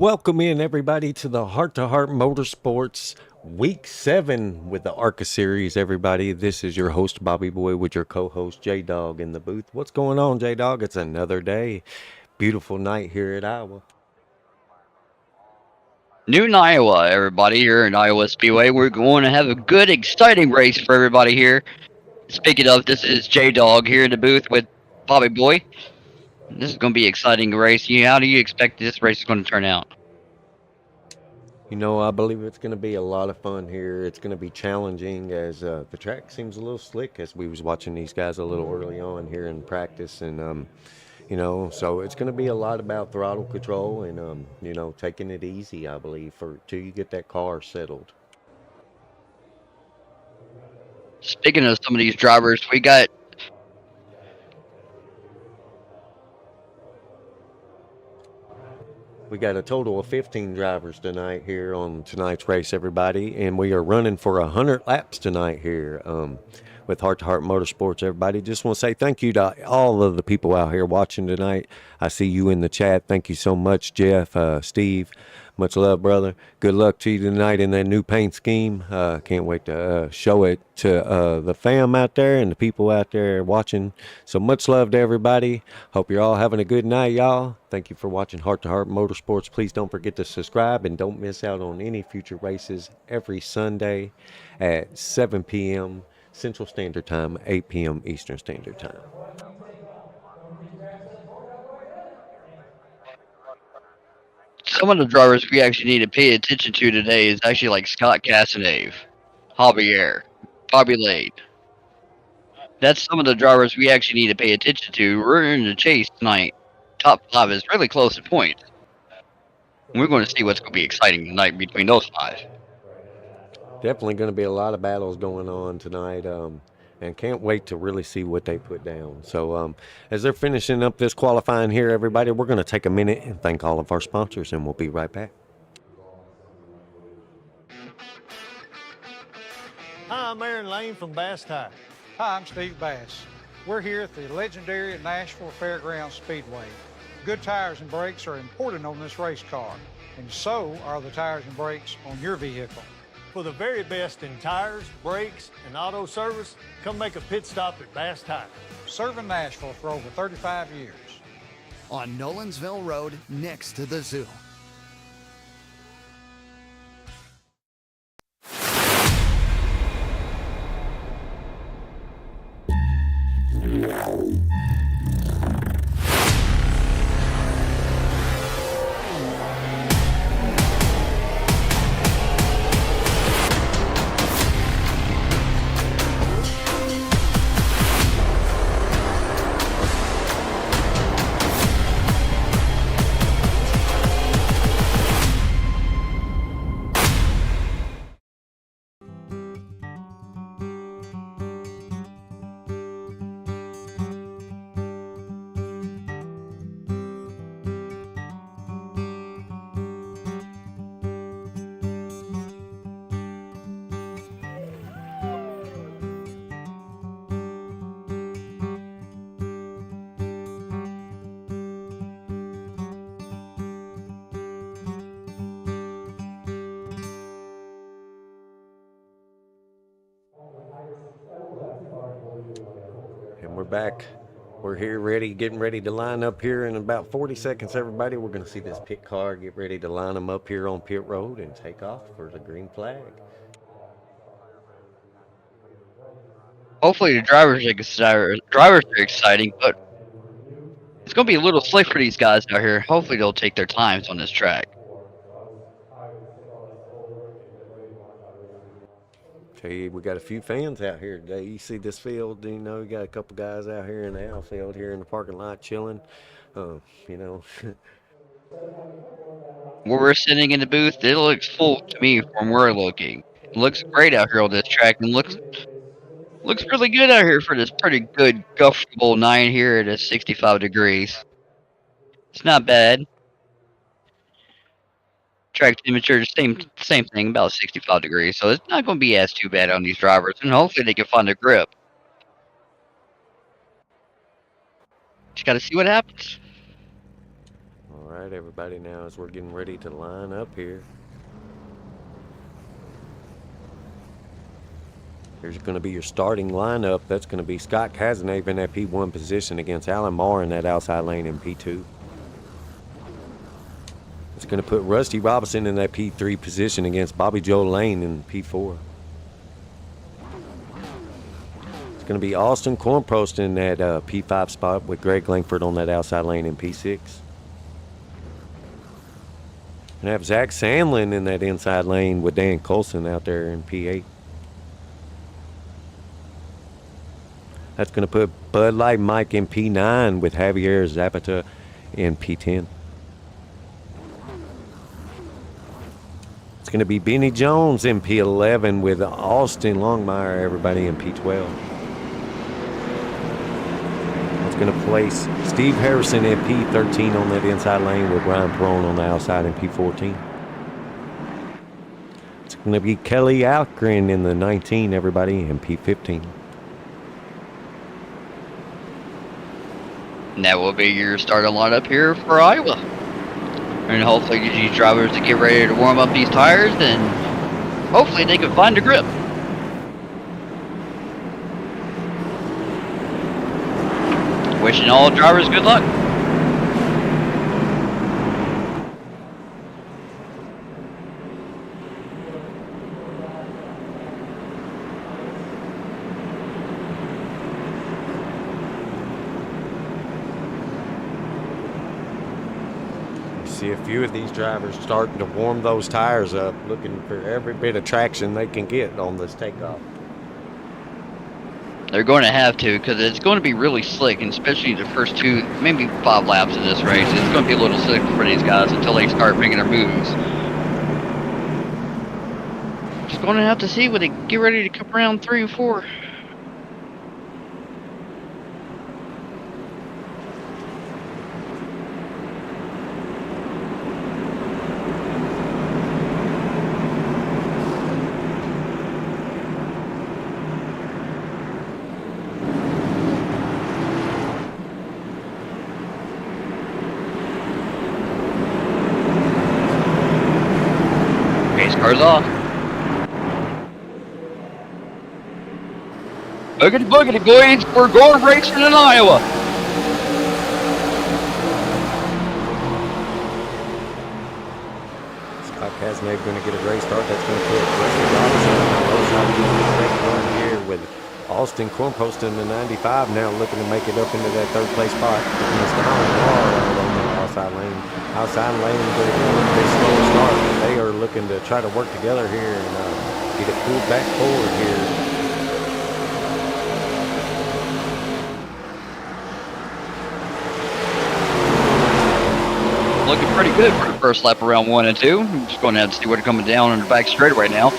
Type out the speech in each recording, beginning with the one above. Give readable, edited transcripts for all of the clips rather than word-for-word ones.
Welcome in everybody to the Hrt2Heart Motorsports Week 7 with the Arca series. Everybody, this is your host Bobby Boy with your co-host J-Dog in the booth. What's going on, J-Dog? It's another day. Beautiful night here at Iowa. Newton, Iowa, everybody here in Iowa Speedway. We're going to have a good, exciting race for everybody here. Speaking of, this is J Dog here in the booth with Bobby Boy. This is going to be an exciting race. How do you expect this race is going to turn out? You know, I believe it's going to be a lot of fun here. It's going to be challenging as the track seems a little slick as we was watching these guys a little early on here in practice. And, so it's going to be a lot about throttle control and, taking it easy, I believe, till you get that car settled. Speaking of some of these drivers, we got a total of 15 drivers tonight here on tonight's race, everybody, and we are running for 100 laps tonight here with Hrt2Heart Motorsports, everybody. Just want to say thank you to all of the people out here watching tonight. I see you in the chat. Thank you so much, Jeff, Steve. Much love, brother. Good luck to you tonight in that new paint scheme. Can't wait to show it to the fam out there and the people out there watching. So much love to everybody. Hope you're all having a good night, y'all. Thank you for watching Hrt2Heart Motorsports. Please don't forget to subscribe and don't miss out on any future races every Sunday at 7 p.m. Central Standard Time, 8 p.m. Eastern Standard Time. some of the drivers we actually need to pay attention to today is actually like Scott Casanave, Javier, Bobby Lade. That's some of the drivers we actually need to pay attention to. We're in the chase tonight. Top 5 is really close at points. We're going to see what's going to be exciting tonight between those 5. Definitely going to be a lot of battles going on tonight, and can't wait to really see what they put down. So as they're finishing up this qualifying here, everybody, we're going to take a minute and thank all of our sponsors, and we'll be right back. Hi, I'm Aaron Lane from Bass Tire. Hi, I'm Steve Bass. We're here at the legendary Nashville Fairgrounds Speedway. Good tires and brakes are important on this race car, and so are the tires and brakes on your vehicle. For the very best in tires, brakes, and auto service, come make a pit stop at Bass Tire. Serving Nashville for over 35 years. On Nolensville Road, next to the zoo. And we're back. We're here getting ready to line up here in about 40 seconds, everybody. We're going to see this pit car get ready to line them up here on pit road and take off for the green flag. Hopefully the drivers are exciting, but it's going to be a little slick for these guys out here. Hopefully they'll take their times on this track. Tell you, we got a few fans out here today. You see this field, we got a couple guys out here in the outfield here in the parking lot chilling. Where we're sitting in the booth, it looks full to me from where we're looking. It looks great out here on this track and looks really good out here for this pretty good, comfortable night here at 65 degrees. It's not bad. Track temperature, same thing, about 65 degrees. So it's not going to be as too bad on these drivers, and hopefully they can find their grip. Just got to see what happens. right, everybody, now as we're getting ready to line up here. Here's going to be your starting lineup. That's going to be Scott Cazenave in that P1 position against Alan Marr in that outside lane in P2. It's going to put Rusty Robinson in that P3 position against Bobby Joe Lane in P4. It's going to be Austin Cornpost in that P5 spot with Greg Langford on that outside lane in P6. And have Zach Sandlin in that inside lane with Dan Colson out there in P8. That's going to put Bud Light Mike in P9 with Javier Zapata in P10. It's going to be Benny Jones in P11 with Austin Longmire, everybody, in P12. It's going to place Steve Harrison in P13 on that inside lane with Ryan Perone on the outside in P14. It's going to be Kelly Algren in the 19, everybody, in P15. And that will be your starting lineup here for Iowa. And hopefully get these drivers to get ready to warm up these tires, and hopefully they can find a grip. Wishing all drivers good luck. See a few of these drivers starting to warm those tires up, looking for every bit of traction they can get on this takeoff. They're going to have to, because it's going to be really slick, and especially the first 2, maybe 5 laps of this race. It's going to be a little slick for these guys until they start making their moves. Just going to have to see when they get ready to come around 3 or 4. Cars off. Boogity boogity boys, we're going racing in Iowa. Scott Cazenave going to get a great start. That's going to put Rusty Robinson on the side of the second one here with Austin Cornpost in the 95 now looking to make it up into that third place spot. On the outside lane. Outside lane, they're going to slow start. They are looking to try to work together here and get it pulled back forward here. Looking pretty good for the first lap around 1 and 2. I'm just going to have to see what's coming down on the back straightaway now.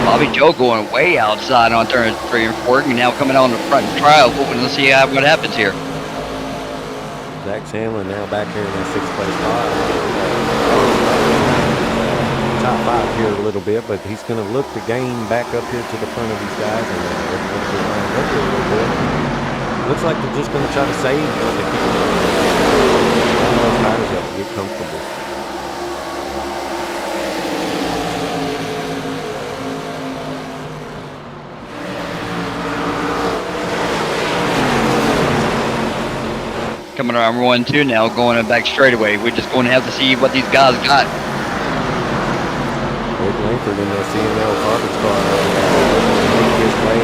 Bobby Joe going way outside on turn 3 and 4, and now coming out on the front trial. Let's see what happens here. Zach Sandlin now back here in that 6th place spot. Top 5 here a little bit, but he's going to look to gain back up here to the front of these guys. And up here a little bit. Looks like they're just going to try to save what they keep those tires up and get comfortable. Coming around 1-2 now, going back straightaway. We're just going to have to see what these guys got. Greg Langford in that CML garbage car. Make his way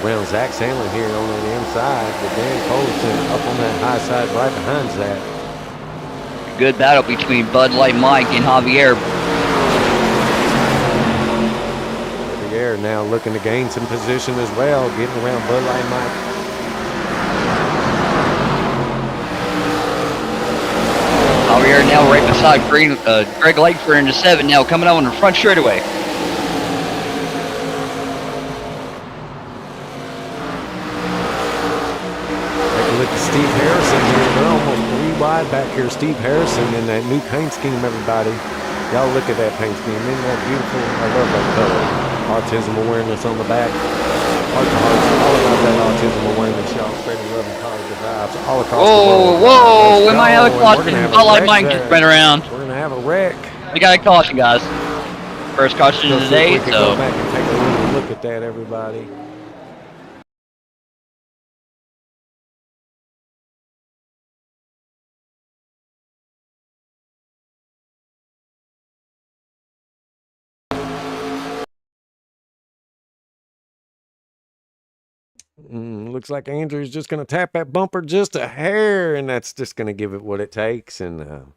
around Zach Sandlin here on the inside. With Dan Colson up on that high side right behind Zach. Good battle between Bud Light Mike and Javier. Javier now looking to gain some position as well, getting around Bud Light Mike. Javier now right beside Greg Langford in the 7 now, coming out on the front straightaway. Take a look at Steve Harrison here. They're almost 3 wide back here. Steve Harrison in that new paint scheme, everybody. Y'all look at that paint scheme. Isn't that beautiful? I love that color. Autism awareness on the back. Heart to Heart, all about that autism awareness, y'all. Spreading love and positive vibes all across the Whoa, world. whoa, Let's we might have a go, and we're gonna caution. have Bud a Light wreck Mike just there. went around. We're gonna have a wreck. We got a caution, guys. First caution of Let's the see if day, we can so go back and take a little look at that, everybody. Looks like Andrew's just going to tap that bumper just a hair, and that's just going to give it what it takes. And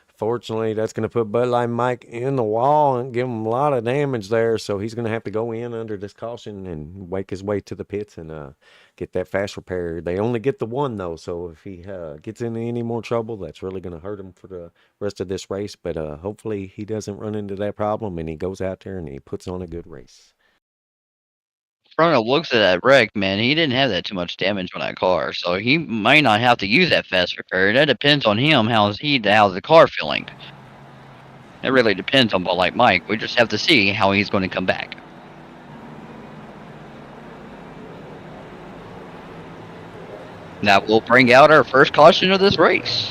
fortunately, that's going to put Bud Light Mike in the wall and give him a lot of damage there. So he's going to have to go in under this caution and wake his way to the pits and get that fast repair. They only get the one, though. So if he gets into any more trouble, that's really going to hurt him for the rest of this race. But hopefully he doesn't run into that problem and he goes out there and he puts on a good race. Frono looks at that wreck, man. He didn't have that too much damage on that car, so he might not have to use that fast repair. That depends on him. How's the car feeling? It really depends on Bud Light Mike. We just have to see how he's going to come back. That will bring out our first caution of this race.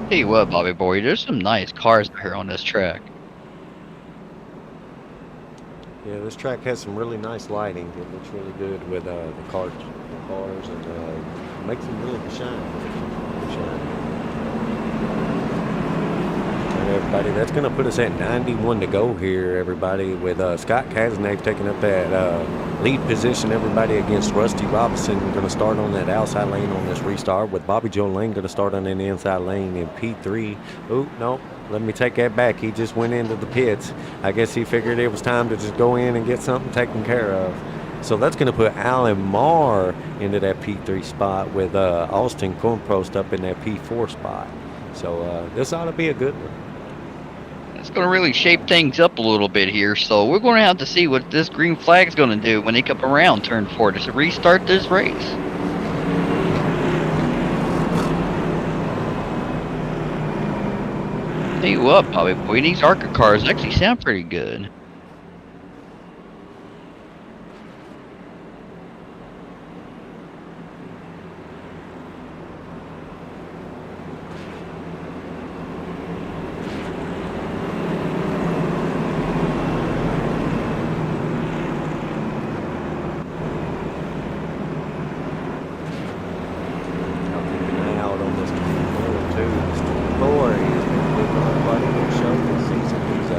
Tell you what, Bobby Boy, there's some nice cars out here on this track. Yeah, this track has some really nice lighting. It looks really good with the cars and makes them really shine. All right, everybody, that's going to put us at 91 to go here, everybody, with Scott Cazenave taking up that lead position, everybody, against Rusty Robinson. Going to start on that outside lane on this restart, with Bobby Joe Lane going to start on the inside lane in P3. Oh, no. Let me take that back. He just went into the pits. I guess he figured it was time to just go in and get something taken care of. So that's going to put Alan Marr into that P3 spot with Austin Cornprost up in that P4 spot. So this ought to be a good one. It's going to really shape things up a little bit here. So we're going to have to see what this green flag is going to do when they come around turn 4 to restart this race. Tell you what, Bobby Boy, these Arca cars actually sound pretty good. Out on this 24 too. This 24, he's been putting on quite a good show this season. He's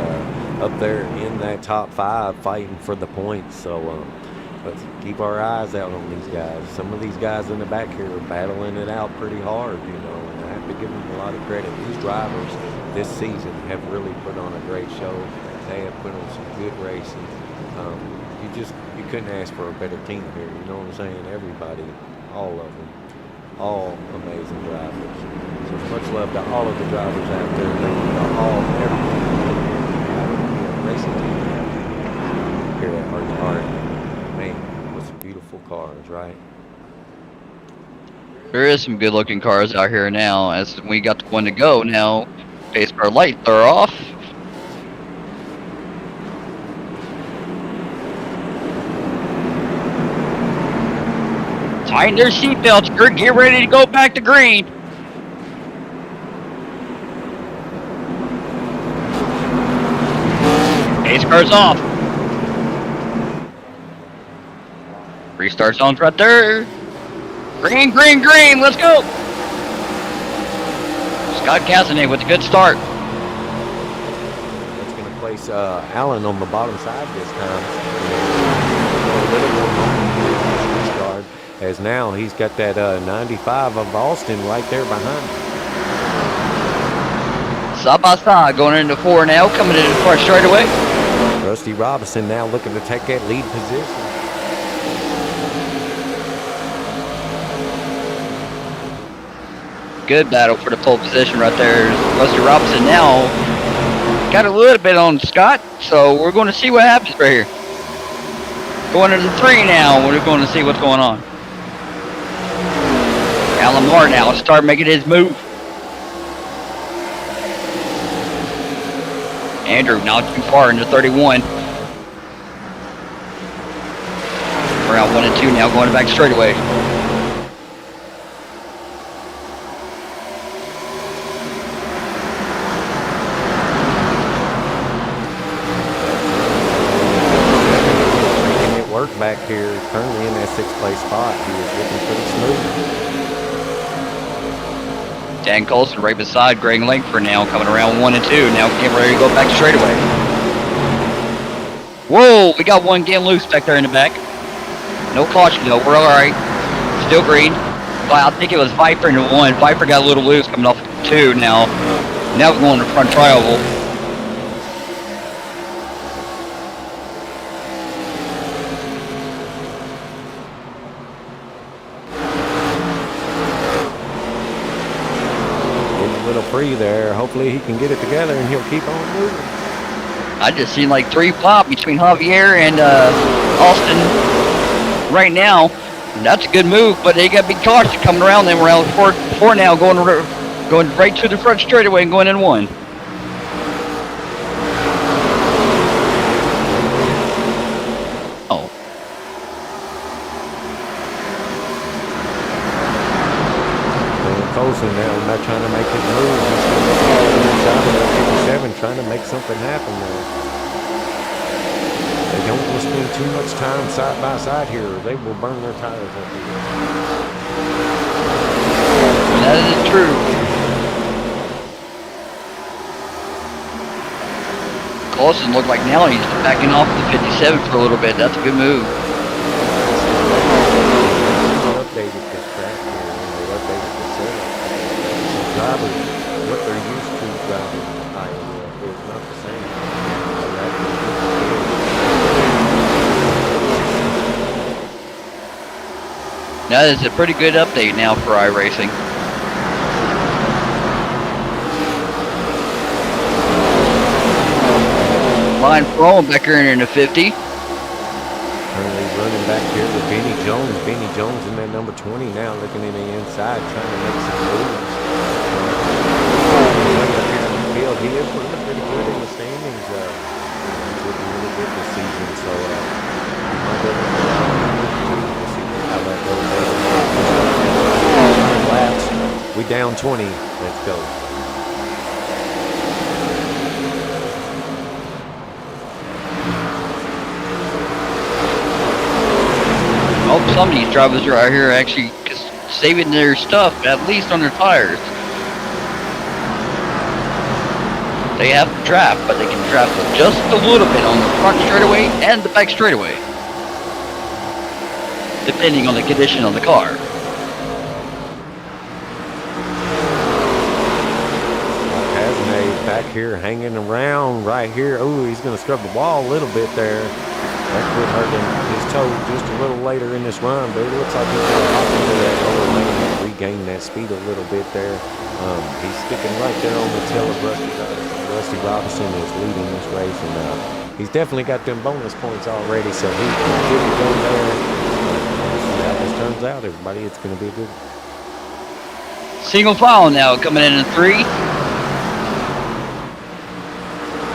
up there in that top 5 fighting for the points. So let's keep our eyes out on these guys. Some of these guys in the back here are battling it out pretty hard, you know, and I have to give them a lot of credit. These drivers this season have really put on a great show. They have put on some good races. You couldn't ask for a better team here. You know what I'm saying? Everybody, all of them. All amazing drivers. So much love to all of the drivers out there. Thank you to all, everyone. Racing team here at Hrt2Heart. Man, with some beautiful cars, right? There is some good looking cars out here now. As we got the one to go now, pace car lights are off. Tighten their seatbelts, get ready to go back to green. Pace car's off. Restart zone's right there. Green, green, green, let's go. Scott Cazenave with a good start. That's going to place Allen on the bottom side this time. A little more guard, as now he's got that 95 of Austin right there behind him. Side by side, going into 4 now, coming into the front straight away. Rusty Robinson now looking to take that lead position. Good battle for the pole position right there. Rusty Robinson now got a little bit on Scott, so we're going to see what happens right here. Going into the 3 now, we're going to see what's going on. Alan Moore now start making his move. Andrew not too far into 31. Around 1 and 2 now, going back straightaway. Work back here, currently in that 6th place spot. He is looking pretty smooth. Dan Colson right beside Greg Langford now, coming around 1 and 2. Now getting ready to go back straightaway. Whoa, we got one getting loose back there in the back. No caution though, we're all right. Still green. But I think it was Viper into 1. Viper got a little loose coming off 2 now. Now we're going to front tri-oval. Free there. Hopefully he can get it together and he'll keep on moving. I just seen like 3 pop between Javier and Austin right now. That's a good move, but they got to be cautious coming around them. Around 4 now, going right to the front straightaway and going in 1. Oh. Colson now not trying to make his move. He's inside of 57 trying to make something happen there. They don't want to spend too much time side by side here or they will burn their tires up here. That is true. Colson looked like now he's backing off the 57 for a little bit. That's a good move. Updated this track here and they updated the setup. Drivers, what they're used to driving Iowa is not the same. That is a pretty good update now for iRacing. Line for Owen Becker in the 50. Currently running back here with Benny Jones. Benny Jones in that number 20 now, looking in the inside, trying to make some moves. Field, he is looking pretty good in the standings. He's looking really good this season, so might be able to see how that goes. Laps. We down 20. Let's go. I hope some of these drivers are out here actually saving their stuff, at least on their tires. They have to draft, but they can draft just a little bit on the front straightaway and the back straightaway, depending on the condition of the car. Back here hanging around right here. Oh, he's going to scrub the wall a little bit there. That could hurt his toe just a little later in this run, but it looks like he's going to hop into that lower lane and regain that speed a little bit there. He's sticking right there on the tail of Rusty Robinson is leading this race, and he's definitely got them bonus points already, so he can get it going there. See how this turns out, everybody. It's going to be a good Single file now coming in 3.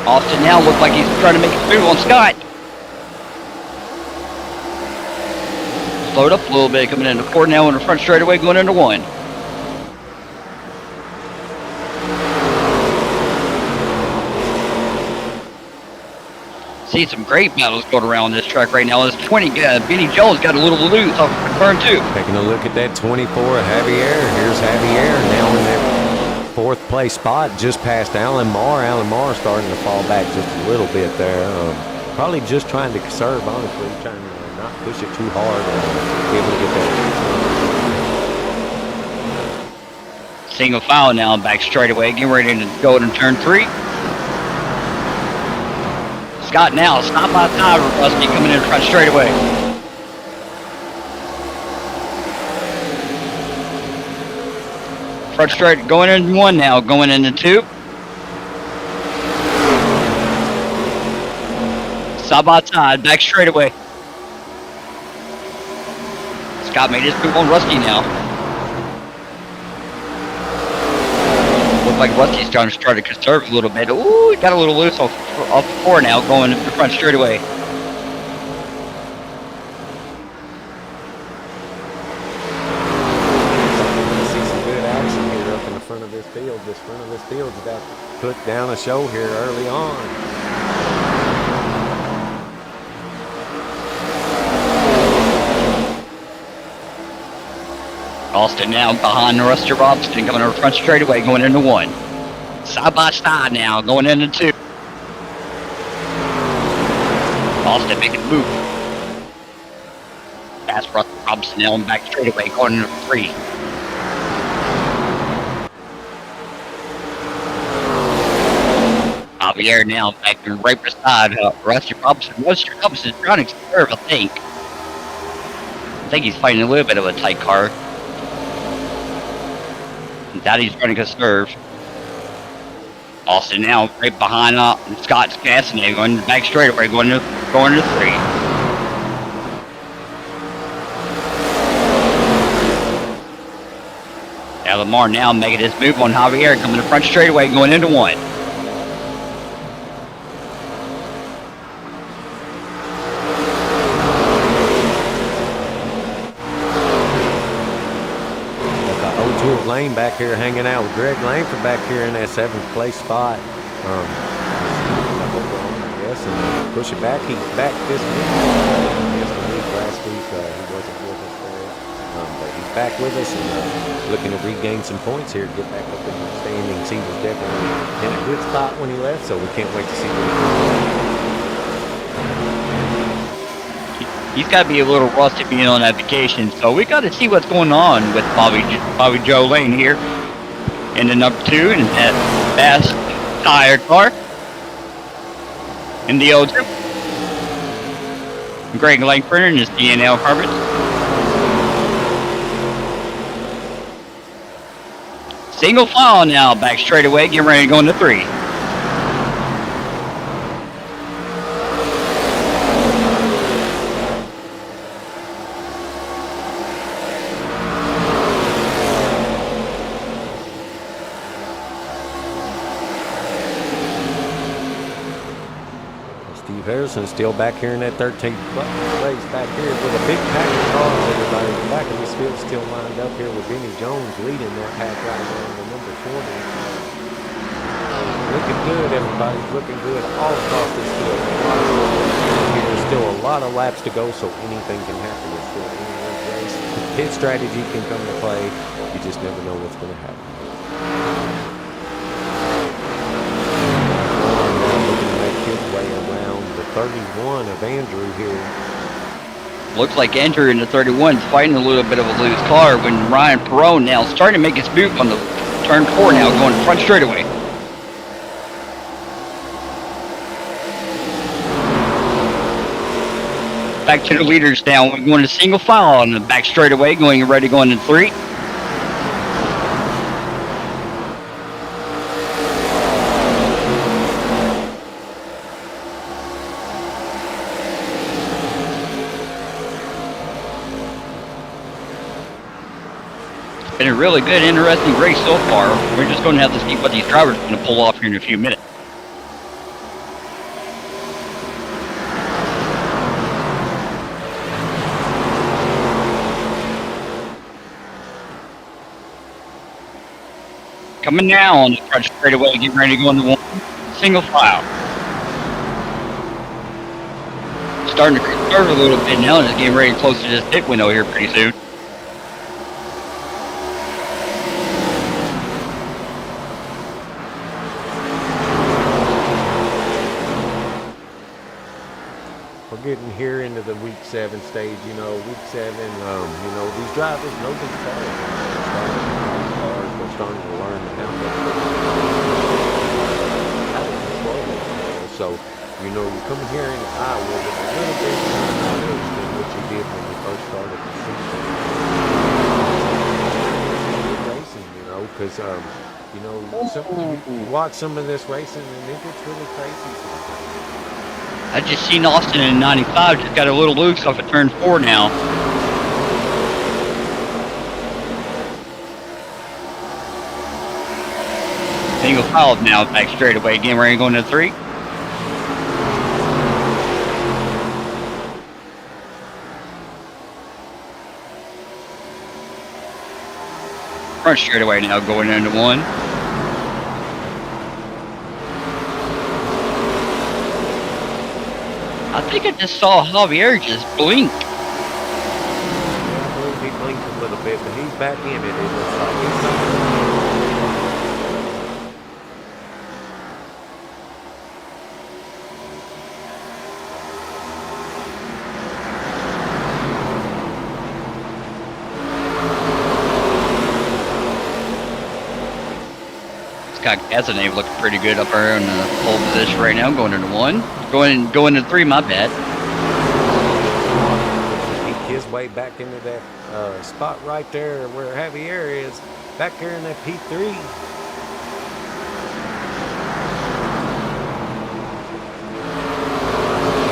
Austin now looks like he's trying to make a move on Scott. Slowed up a little bit, coming into 4 now in the front straightaway, going into 1. See some great battles going around this track right now. This 20, Benny Jones got a little loose off turn 2. Taking a look at that 24 Javier. Here's Javier now in that 4th place spot, just past Alan Marr. Alan Marr starting to fall back just a little bit there. Probably just trying to conserve, honestly, trying to not push it too hard and be able to get that. Single file now back straightaway, getting ready to go in turn 3. Scott now, stop by the tire, Rusty coming in front straightaway. front straight, going into 1 now, going into 2. Side by side, back straightaway. Scott made his move on Rusty now. Looks like Rusty's trying to start to conserve a little bit. Ooh, he got a little loose off 4 now, going to the front straightaway. This front of this field's about to put down a show here early on. Austin now behind Rusty Robinson, coming over front straightaway, going into 1. Side by side now, going into 2. Austin making a move. That's Rusty Robinson now back straightaway, going into 3. Javier now back right beside Rusty Robinson. Rusty Robinson trying to serve, I think. I think he's fighting a little bit of a tight car. Daddy's trying to serve. Austin now right behind Scott's Cassidy, going back straightaway, going to 3. Now Lamar now making his move on Javier, coming to front straightaway, going into 1. Lane back here hanging out with Greg Langford back here in that 7th place spot. I guess, and push it back. He's back this week. Last week he wasn't with us there, but he's back with us and looking to regain some points here, get back up in the standings. He was definitely in a good spot when he left, so we can't wait to see what he can. He's got to be a little rusty being on that vacation, so we got to see what's going on with Bobby Joe Lane here in the number 2 in that fast tire car in the O2. Greg Langford and his DNL Carbon. Single file now, back straightaway, getting ready to go into 3. Harrison still back here in that 13th place back here with a big pack of cars. Everybody in the back of this field still lined up here with Benny Jones leading that pack right around the number 40. Looking good, everybody. Looking good all across this field. There's still a lot of laps to go, so anything can happen. It's still anyone's race. Pit strategy can come to play. You just never know what's going to happen. Looking to make his way around the 31 of Andrew here. Looks like Andrew in the 31 is fighting a little bit of a loose car when Ryan Perone now starting to make his move on the turn 4 now, going front straightaway. Back to the leaders now. We're going to single file on the back straightaway, going ready, going in 3. Been a really good, interesting race so far. We're just going to have to see what these drivers are going to pull off here in a few minutes. Coming now on the front straightaway, getting ready to go into 1. Single file. Starting to curve a little bit now, and it's getting ready close to this pit window here pretty soon. Getting here into the week 7 stage, week 7, these drivers know these cars. They're starting to learn how to So, you're coming here in Iowa with a little bit more knowledge than what you did when you first started the season. Racing, because because you know, you watch some of this racing and it gets really crazy sometimes. I just seen Austin in 95 just got a little loose off of turn 4 now. Single file now back straight away. Again, we're going to 3. Front straightaway now going into 1. I think I just saw Javier just blink. Yeah, I believe he blinked a little bit, but he's back in it. It looks like Scott Cazenave looking pretty good up there in the pole position right now, going into 1. Going into 3, my bad. eke his way back into that spot right there where Javier is, back there in that P3.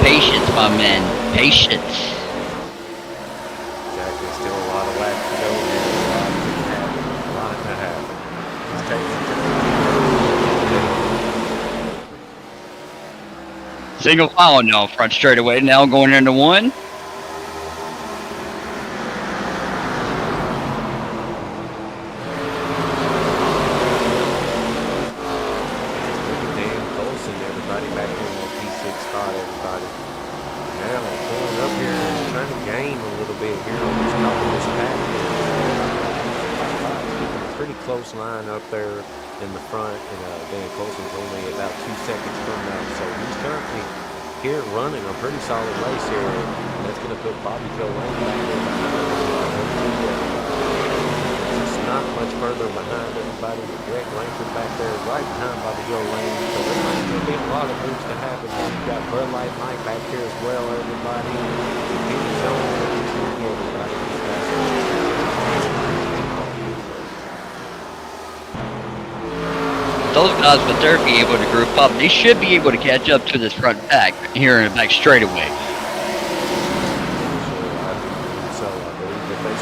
Patience, my men. Patience. Exactly, still a lot of laps to go here. A lot to happen. He's taking Single file now, front straightaway now going into 1. Dan Colson, everybody back in that P6 spot, everybody. Now pulling up here and trying to gain a little bit here on this top of this pack. Keeping a pretty close line up there in the front, and Dan Colson's only about 2 seconds from that, so he's currently here running a pretty solid race here, and that's going to put Bobby Joe Lane back there behind. It's not much further behind everybody, with Greg Langford back there right behind Bobby Joe Lane, so there might still be a lot of moves to happen. You've got Bud Light Mike back here as well, everybody. He's on everybody. Those guys, but they're be able to group up. They should be able to catch up to this front pack here in the back straightaway. So I believe that they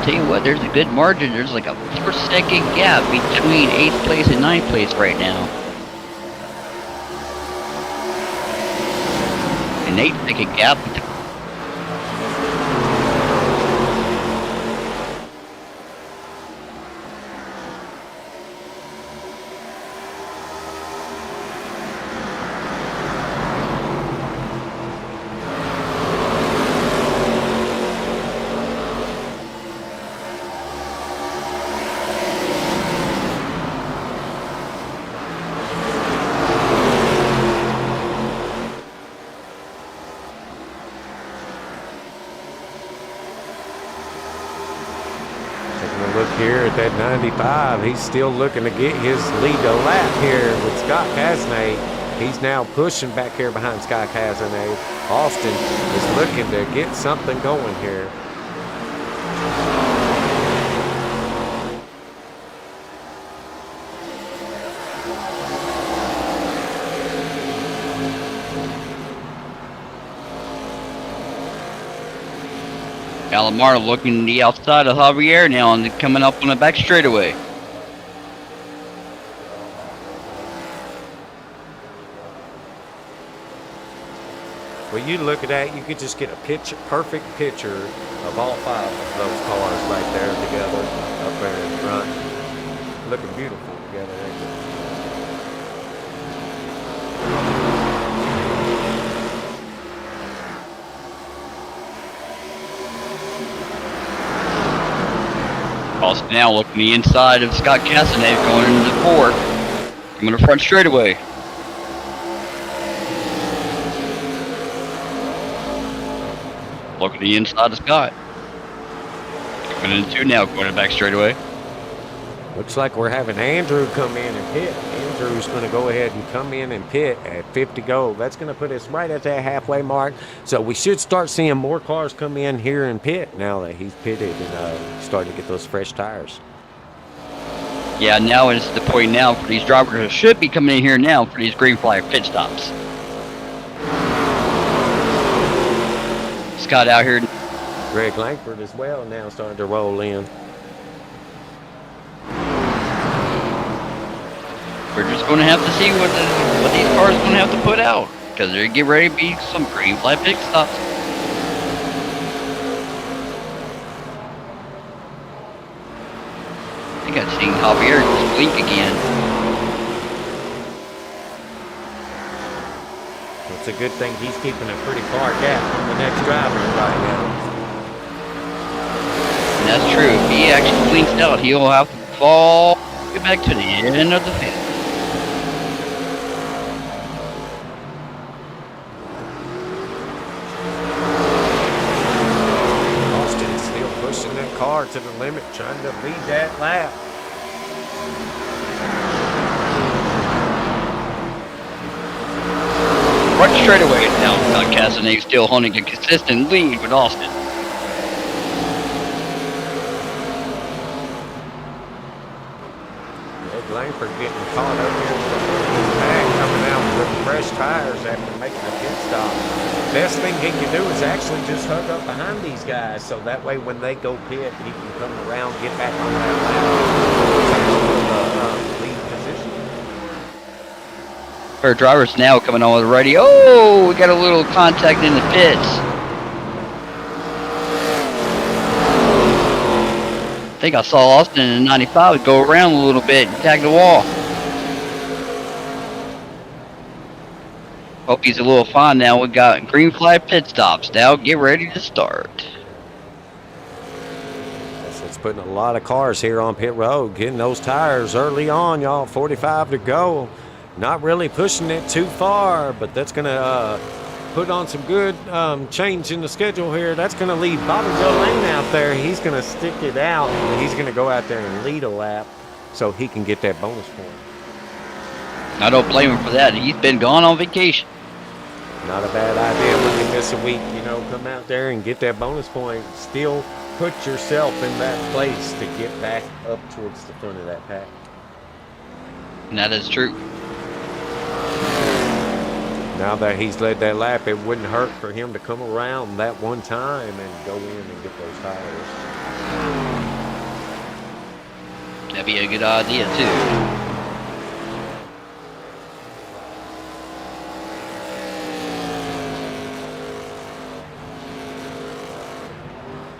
Tell you what, there's a good margin. There's like a 4-second gap between 8th place and 9th place right now. An 8-second gap. look here at that 95. He's still looking to get his lead to lap here with Scott Cazenave. He's now pushing back here behind Scott Cazenave. Austin is looking to get something going here. Alomar looking the outside of Javier now and coming up on the back straightaway. Well, you look at that, you could just get a perfect picture of all five of those cars right there together up there in front. Looking beautiful together, ain't it? Austin now looking the inside of Scott Cazenave going into the 4. Coming to front straightaway. Looking the inside of Scott. Coming into 2 now, going to back straightaway. Looks like we're having Andrew come in and hit. Andrew crew's going to go ahead and come in and pit at 50 go. That's going to put us right at that halfway mark. So we should start seeing more cars come in here and pit now that he's pitted and starting to get those fresh tires. Yeah, now is the point now for these drivers who should be coming in here now for these green flag pit stops. Scott out here. Greg Langford as well now starting to roll in. We're just going to have to see what these cars are going to have to put out, because they're getting ready to be some green flag pit stops. I think I've seen Javier just blink again. It's a good thing he's keeping a pretty far gap from the next driver right now. And that's true. If he actually blinks out, he'll have to fall back to the end of the field. Austin's still pushing that car to the limit, trying to lead that lap. Right straight away now, Castanet still holding a consistent lead with Austin. Greg Langford getting caught up here with the pack coming out with fresh tires after making a pit stop. Best thing he can do is actually just hook up behind these guys, so that way when they go pit, he can come around, get back on that lap, lead position. Our drivers now coming on with the radio. Oh, we got a little contact in the pits. I think I saw Austin in 95 go around a little bit and tag the wall. Hope he's a little fine now. We got green flag pit stops. Now get ready to start. It's putting a lot of cars here on pit road, getting those tires early on, y'all. 45 to go. Not really pushing it too far, but that's going to put on some good change in the schedule here. That's going to leave Bobby Jolene out there. He's going to stick it out. He's going to go out there and lead a lap so he can get that bonus point. I don't blame him for that. He's been gone on vacation. Not a bad idea when you miss a week, you know, come out there and get that bonus point. Still put yourself in that place to get back up towards the front of that pack. And that is true. Now that he's led that lap, it wouldn't hurt for him to come around that one time and go in and get those tires. That'd be a good idea, too.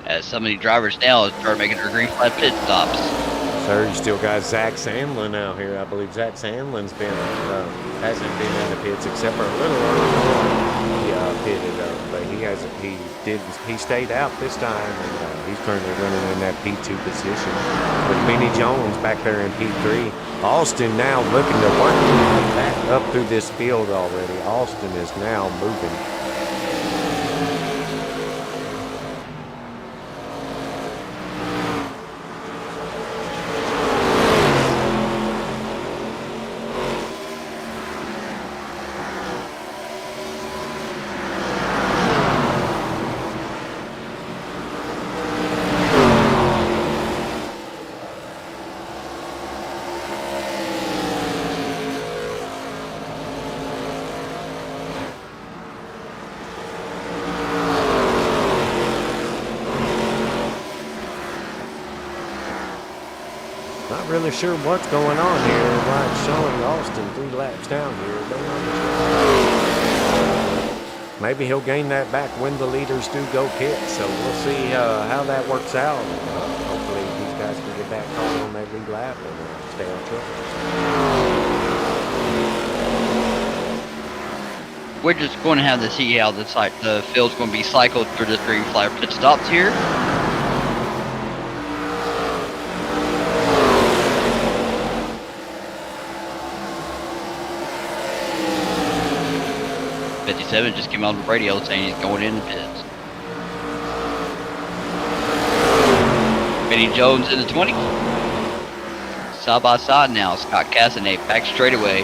As some of the drivers now start making their green flag pit stops. Sir, you still got Zach Sandlin out here. I believe Zach Sandlin's been hasn't been in the pits except for a little early on. He pitted up, but he stayed out this time, and he's currently running in that P2 position with Benny Jones back there in P3. Austin now looking to work back up through this field already. Austin is now moving. Not really sure what's going on here. Why it's showing Austin 3 laps down here. Don't understand. Maybe he'll gain that back when the leaders do go pit. So we'll see how that works out. Hopefully these guys can get back on that lead lap and stay on track. We're just going to have to see how the field's going to be cycled through this green flag pit stops here. Just came out on the radio saying he's going in the pits. Benny Jones in the 20. side by side now. Scott Casanate back straightaway.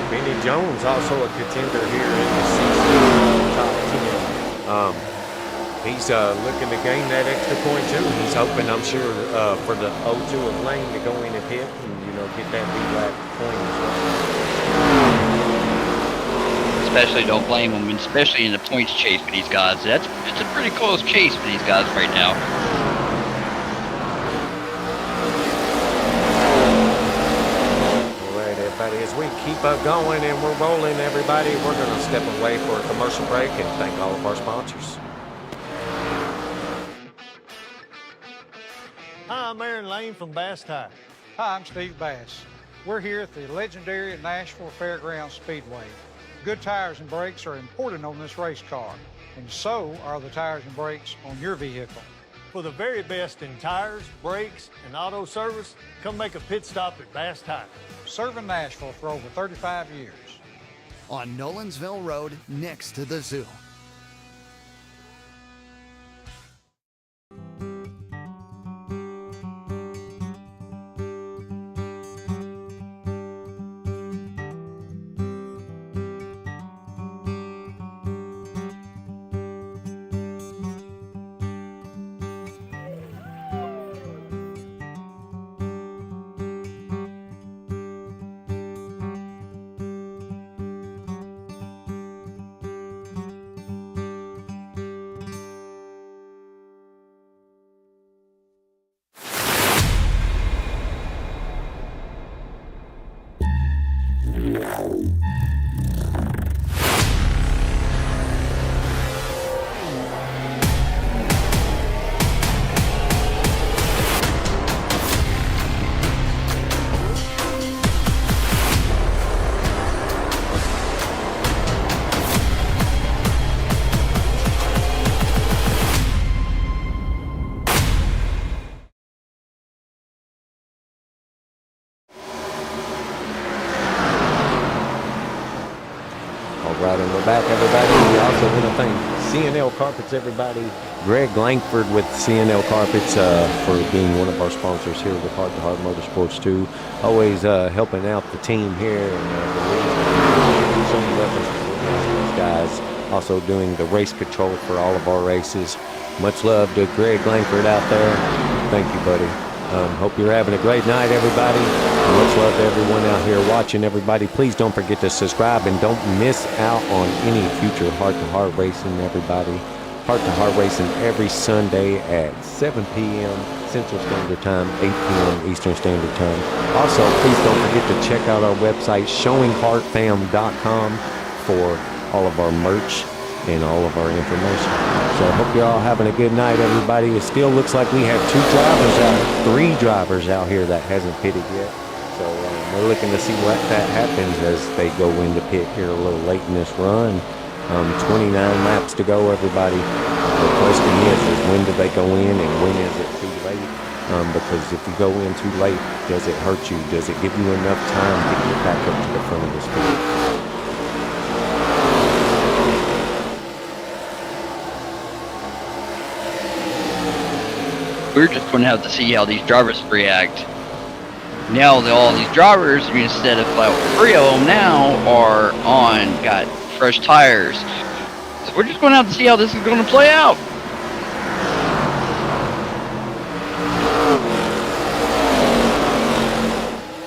Benny Jones also a contender here in the season top 10. He's looking to gain that extra point too. He's hoping, I'm sure, for the 0-2 of Lane to go in and hit and, get that lead point as well. Especially don't blame him, especially in the points chase for these guys. It's a pretty close chase for these guys right now. All right, everybody, as we keep going and we're rolling, everybody, we're going to step away for a commercial break and thank all of our sponsors. Hi, I'm Aaron Lane from Bass Tire. Hi, I'm Steve Bass. We're here at the legendary Nashville Fairgrounds Speedway. Good tires and brakes are important on this race car, and so are the tires and brakes on your vehicle. For the very best in tires, brakes, and auto service, come make a pit stop at Bass Tire. Serving Nashville for over 35 years. On Nolensville Road, next to the zoo. Right, and we're back, everybody. We also want to thank CNL Carpets, everybody. Greg Langford with CNL Carpets for being one of our sponsors here with Hrt2Heart Motorsports too. Always helping out the team here and showing weapons for these guys. Also doing the race control for all of our races. Much love to Greg Langford out there. Thank you, buddy. Hope you're having a great night, everybody. Much love to everyone out here watching, everybody. Please don't forget to subscribe and don't miss out on any future Hrt2Heart racing, everybody. Hrt2Heart racing every Sunday at 7 p.m. Central Standard Time, 8 p.m. Eastern Standard Time. Also, please don't forget to check out our website, showingheartfam.com, for all of our merch and all of our information. So I hope you're all having a good night, everybody. It still looks like we have 3 drivers out here that hasn't pitted yet. So we're looking to see what that happens as they go into pit here a little late in this run. 29 laps to go, everybody. The question is when do they go in and when is it too late? Because if you go in too late, does it hurt you? Does it give you enough time to get back up to the front of the speed? We're just going to have to see how these drivers react. Now all these drivers, instead of like 3 of them now, are got fresh tires. So we're just going to have to see how this is going to play out.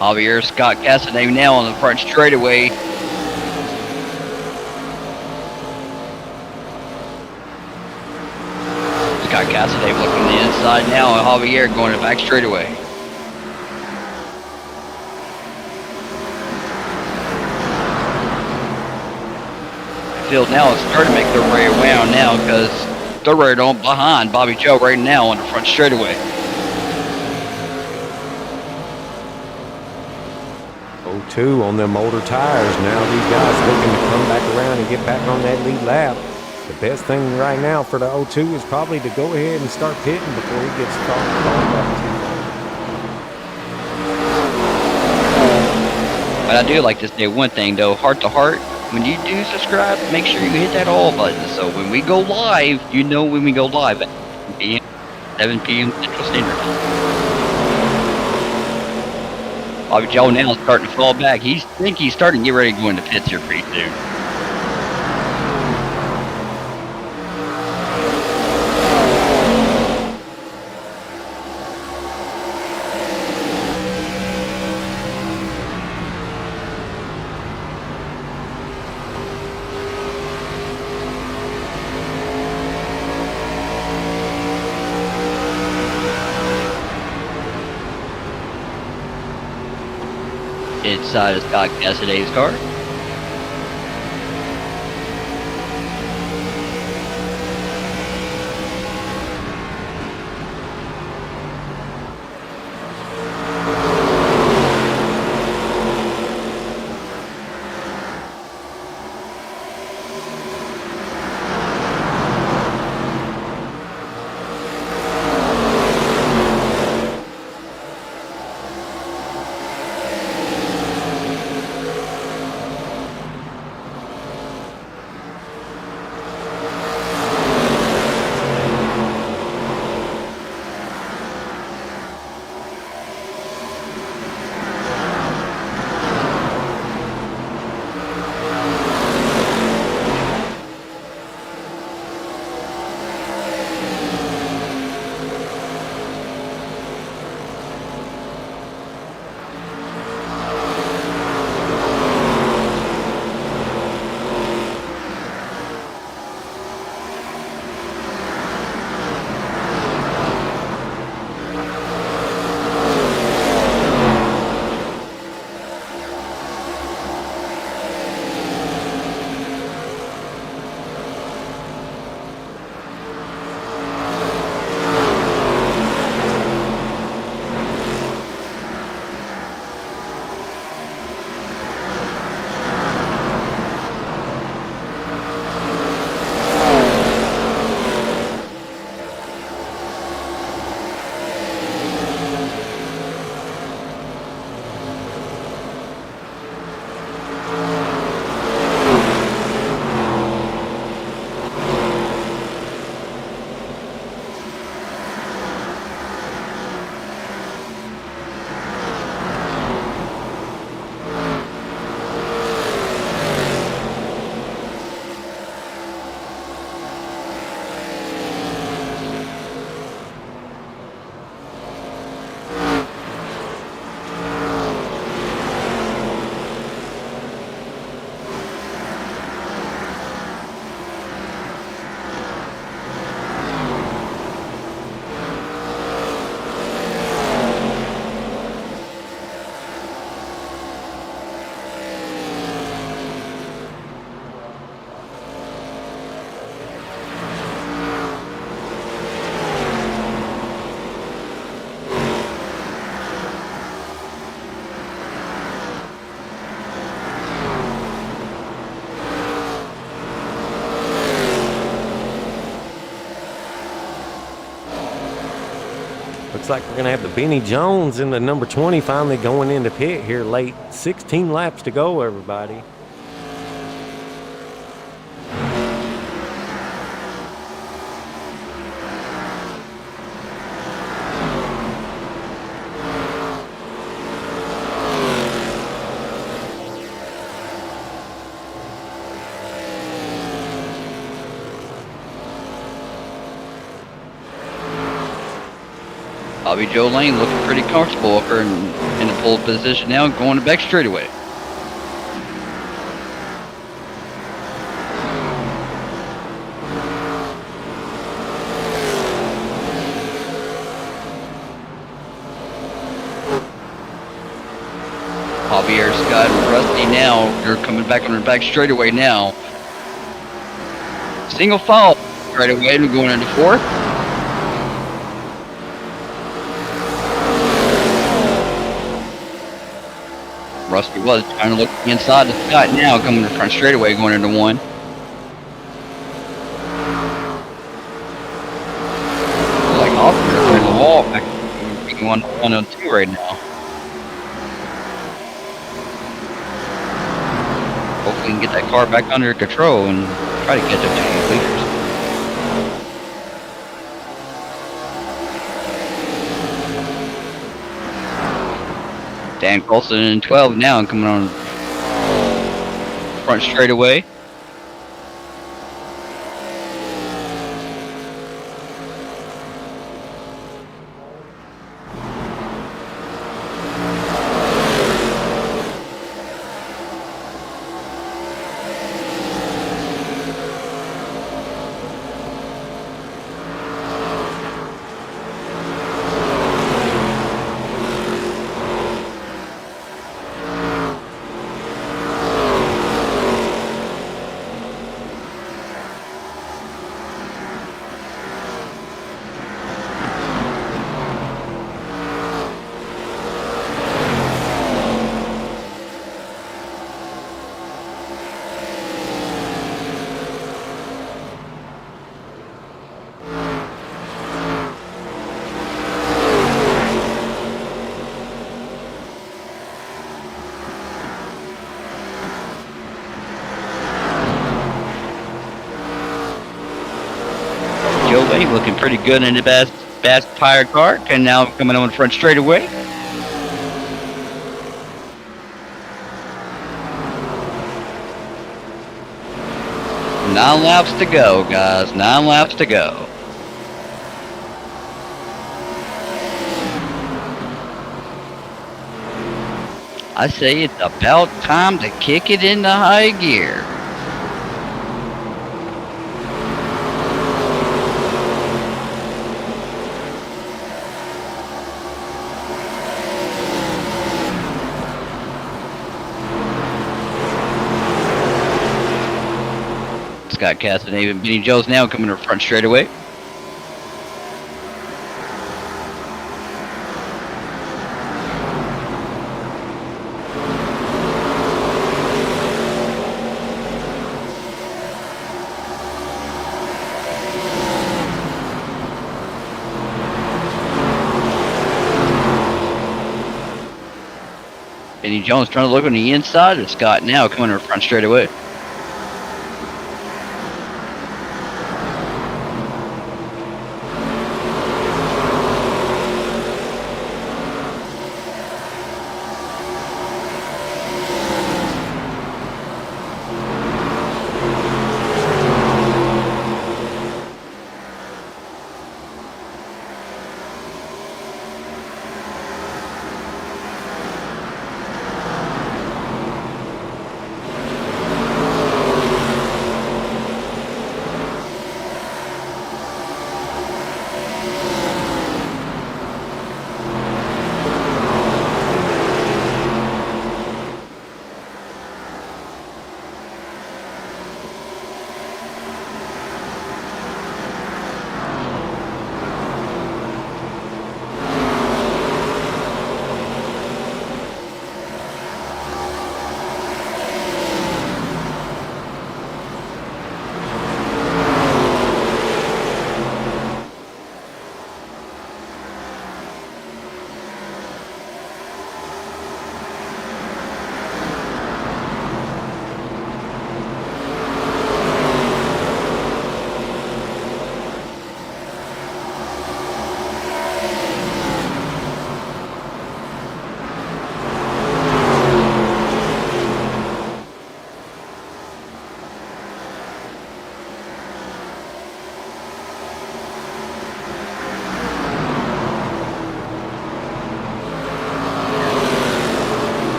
Javier Scott Casanate now on the front straightaway. Scott Casanate looking to the inside now, and Javier going to back straightaway. Field now is starting to make their way around now because they're right on behind Bobby Joe right now on the front straightaway. 0-2 on them older tires. Now these guys looking to come back around and get back on that lead lap. The best thing right now for the 0-2 is probably to go ahead and start pitting before he gets caught back too long. But I do like to say one thing though, Hrt2Heart, when you do subscribe, make sure you hit that all button. So when we go live, you know when we go live at 7 p.m. Central Standard Time. Bobby Joe now is starting to fall back. He's starting to get ready to go into pits here pretty soon. Inside of Scott Cassiday's car. Looks like we're going to have the Benny Jones in the number 20 finally going into pit here late. 16 laps to go, everybody. Bobby Joe Lane looking pretty comfortable up here in the pole position now, going to back straightaway. Javier Scott and Rusty now, they're coming back on the back straightaway now. Single foul right away, and going into fourth. Rusty was trying to look inside the Scott now, coming to front straightaway, going into one. Like off the wall, back one on two right now. Hopefully, we can get that car back under control and try to catch up to these leaders. Dan Colson in 12 now and coming on front straightaway. Joe looking pretty good in the Bass Tire car, and now coming on front straightaway. Nine laps to go, guys. 9 laps to go. I say it's about time to kick it into high gear. Scott Castanave and Benny Jones now coming to front straightaway. Benny Jones trying to look on the inside, and Scott now coming to front straightaway.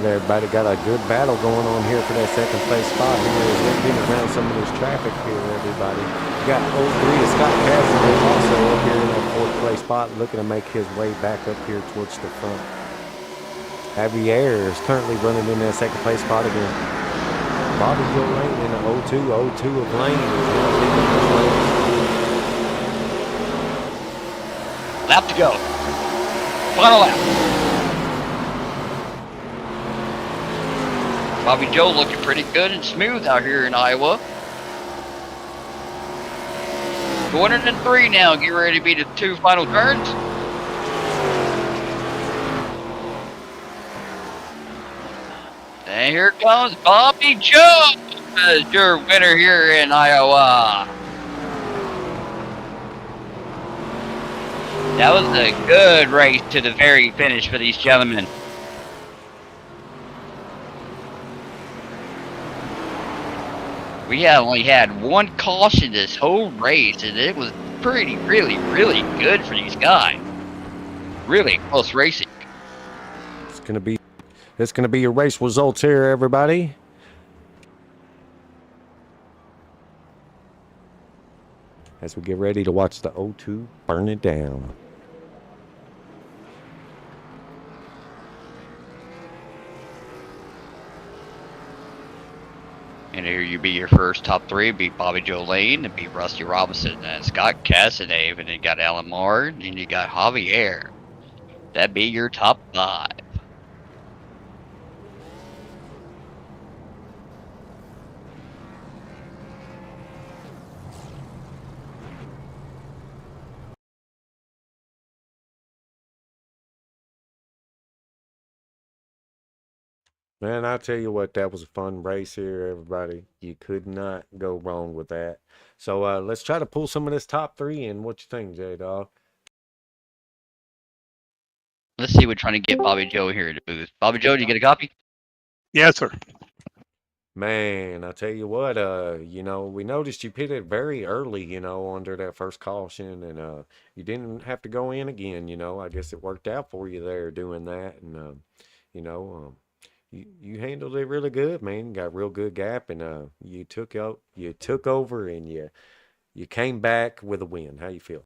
Everybody got a good battle going on here for that second place spot here as they're getting around some of this traffic here, everybody. You got 03 Scott Cassidy also up here in that fourth place spot looking to make his way back up here towards the front. Javier is currently running in that second place spot again. Bobby Joe Lane in the 02 of Lane is now leading this race. Lap to go. Final lap. Bobby Joe looking pretty good and smooth out here in Iowa. 203 now. Get ready to be the 2 final turns. And here comes Bobby Joe as your winner here in Iowa. That was a good race to the very finish for these gentlemen. We only had one caution this whole race, and it was really good for these guys. Really close racing. It's gonna be your race results here, everybody. As we get ready to watch the O2 burn it down. And here you be your first top three. Beat Bobby Joe Lane, and beat Rusty Robinson, and Scott Casanave, and then you got Alan Moore, and you got Javier. That'd be your top 5. Man, I tell you what, that was a fun race here, everybody. You could not go wrong with that. So let's try to pull some of this top 3 in. What you think, J-Dog? Let's see, we're trying to get Bobby Joe here in the booth. Bobby Joe, do you get a copy? Yes, sir. Man, I tell you what, we noticed you pitted very early, under that first caution, and you didn't have to go in again, I guess it worked out for you there doing that, and you know, you handled it really good, man. You got real good gap, and you took over, and you came back with a win. How you feel?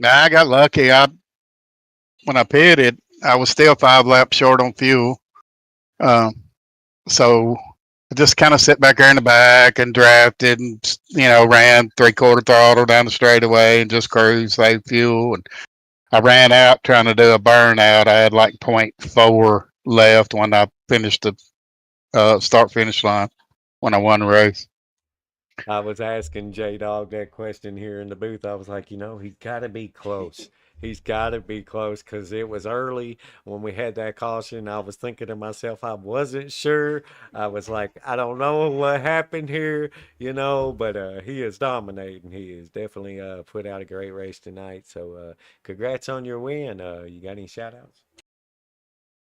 I got lucky. When I pitted, I was still 5 laps short on fuel. So I just kind of sit back there in the back and drafted and, ran 3/4 throttle down the straightaway and just cruised, save fuel. And I ran out trying to do a burnout. I had like 0.4 left when I finished the start-finish line when I won the race. I was asking J-Dog that question here in the booth. I was like, he's got to be close. He's got to be close because it was early when we had that caution. I was thinking to myself, I wasn't sure. I was like, I don't know what happened here, but he is dominating. He is definitely put out a great race tonight. So congrats on your win. You got any shout outs?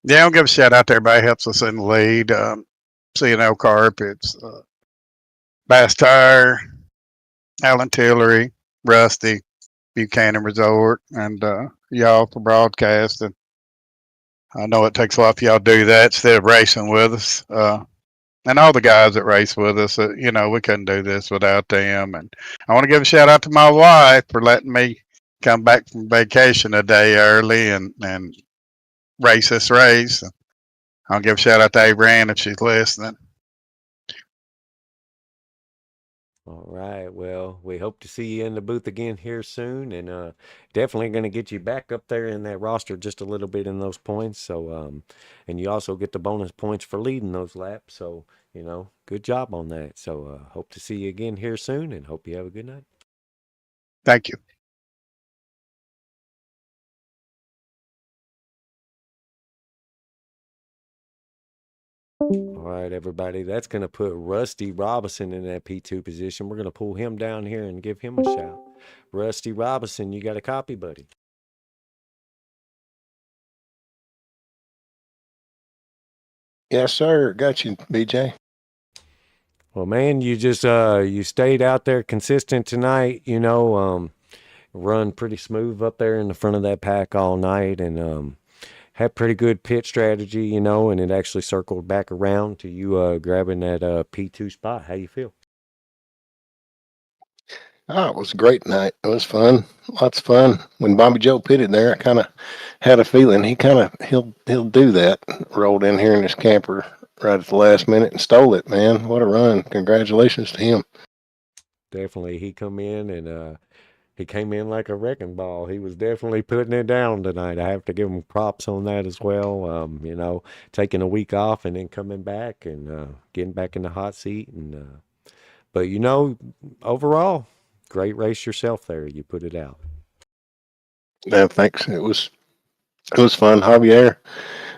Yeah, I'll give a shout out to everybody helps us in the lead. C&L Carpets, Bass Tire, Alan Tillery, Rusty, Buchanan Resort, and y'all for broadcasting. I know it takes a lot for y'all to do that instead of racing with us. And all the guys that race with us, we couldn't do this without them. And I want to give a shout out to my wife for letting me come back from vacation a day early and race this race. I'll give a shout out to Abraham if she's listening. All right. Well, we hope to see you in the booth again here soon, and definitely going to get you back up there in that roster just a little bit in those points. So, and you also get the bonus points for leading those laps. So, good job on that. So, hope to see you again here soon, and hope you have a good night. Thank you. All right, everybody. That's going to put Rusty Robinson in that P2 position. We're going to pull him down here and give him a shout. Rusty Robinson, you got a copy, buddy? Yes, sir. Got you, BJ. Well, man, you just you stayed out there consistent tonight, run pretty smooth up there in the front of that pack all night, and had pretty good pit strategy, and it actually circled back around to you grabbing that P2 spot. How you feel? Oh, it was a great night. It was fun. Lots of fun. When Bobby Joe pitted there, I kind of had a feeling he'll do that. Rolled in here in his camper right at the last minute and stole it, man. What a run. Congratulations to him. Definitely. He come in and he came in like a wrecking ball. He was definitely putting it down tonight. I have to give him props on that as well. Taking a week off and then coming back and getting back in the hot seat. And but overall, great race yourself there. You put it out. No, thanks. It was fun. Javier,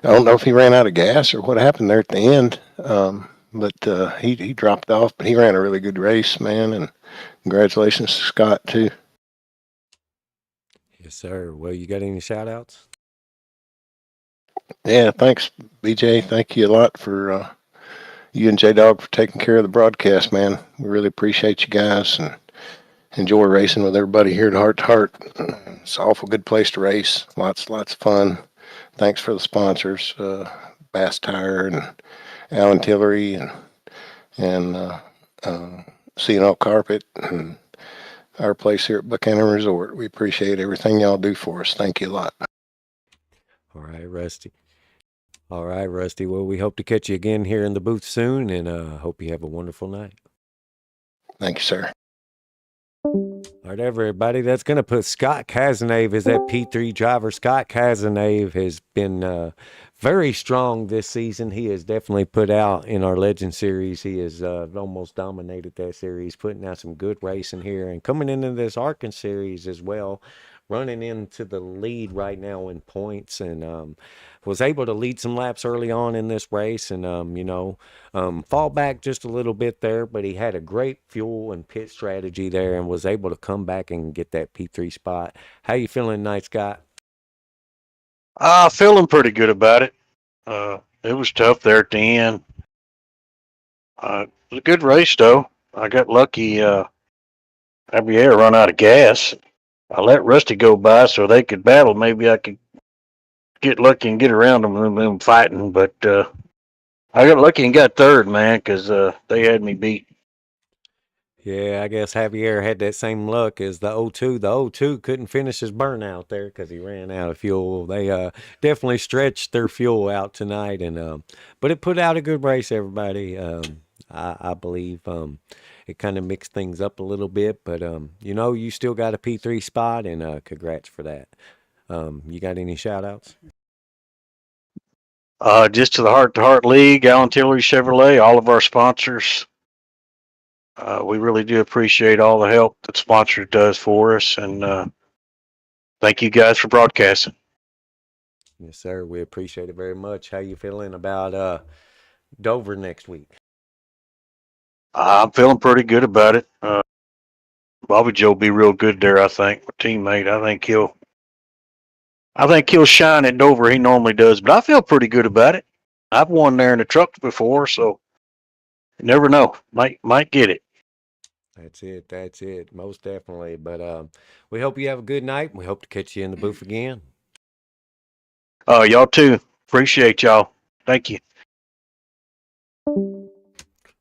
I don't know if he ran out of gas or what happened there at the end, but he dropped off. But he ran a really good race, man. And congratulations to Scott too. Yes, sir. Well, you got any shout outs? Yeah, thanks, BJ. Thank you a lot for you and J Dog for taking care of the broadcast, man. We really appreciate you guys and enjoy racing with everybody here at Heart to Heart. It's an awful good place to race. Lots of fun. Thanks for the sponsors, Bass Tire and Allen Tillery and C&O Carpet and our place here at Buchanan Resort. We appreciate everything y'all do for us. Thank you a lot. All right, Rusty. All right, Rusty. Well, we hope to catch you again here in the booth soon, and hope you have a wonderful night. Thank you, sir. All right, everybody. That's going to put Scott Cazenave as that P3 driver. Scott Cazenave has been very strong this season. He has definitely put out in our Legend Series. He has almost dominated that series, putting out some good racing here and coming into this Arca Series as well, running into the lead right now in points and was able to lead some laps early on in this race and, fall back just a little bit there, but he had a great fuel and pit strategy there and was able to come back and get that P3 spot. How you feeling tonight, Scott? Feeling pretty good about it. It was tough there at the end. It was a good race, though. I got lucky. Javier run out of gas. I let Rusty go by so they could battle. Maybe I could get lucky and get around them fighting. But I got lucky and got third, man, because they had me beat. Yeah, I guess Javier had that same luck as the O2. The O2 couldn't finish his burnout there because he ran out of fuel. They definitely stretched their fuel out tonight, and but it put out a good race, everybody. I believe it kind of mixed things up a little bit, but you still got a P3 spot, and congrats for that. You got any shout outs? Just to the Heart to Heart League, Allen Tillery Chevrolet, all of our sponsors. We really do appreciate all the help that sponsor does for us, and thank you guys for broadcasting. Yes, sir. We appreciate it very much. How you feeling about Dover next week? I'm feeling pretty good about it. Bobby Joe will be real good there, I think. My teammate, I think he'll shine at Dover. He normally does, but I feel pretty good about it. I've won there in the trucks before, so you never know. Might get it. That's it. That's it. Most definitely. But we hope you have a good night. We hope to catch you in the booth again. Y'all too. Appreciate y'all. Thank you.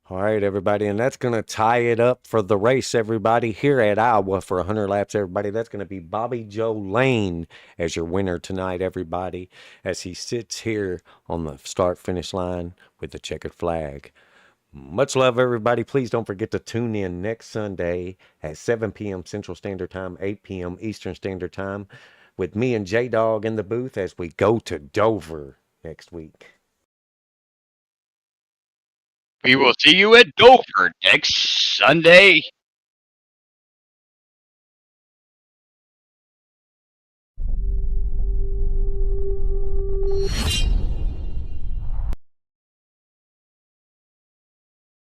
All right, everybody. And that's going to tie it up for the race, everybody, here at Iowa for 100 laps, everybody. That's going to be Bobby Joe Lane as your winner tonight, everybody, as he sits here on the start-finish line with the checkered flag. Much love, everybody. Please don't forget to tune in next Sunday at 7 p.m. Central Standard Time, 8 p.m. Eastern Standard Time with me and J-Dog in the booth as we go to Dover next week. We will see you at Dover next Sunday.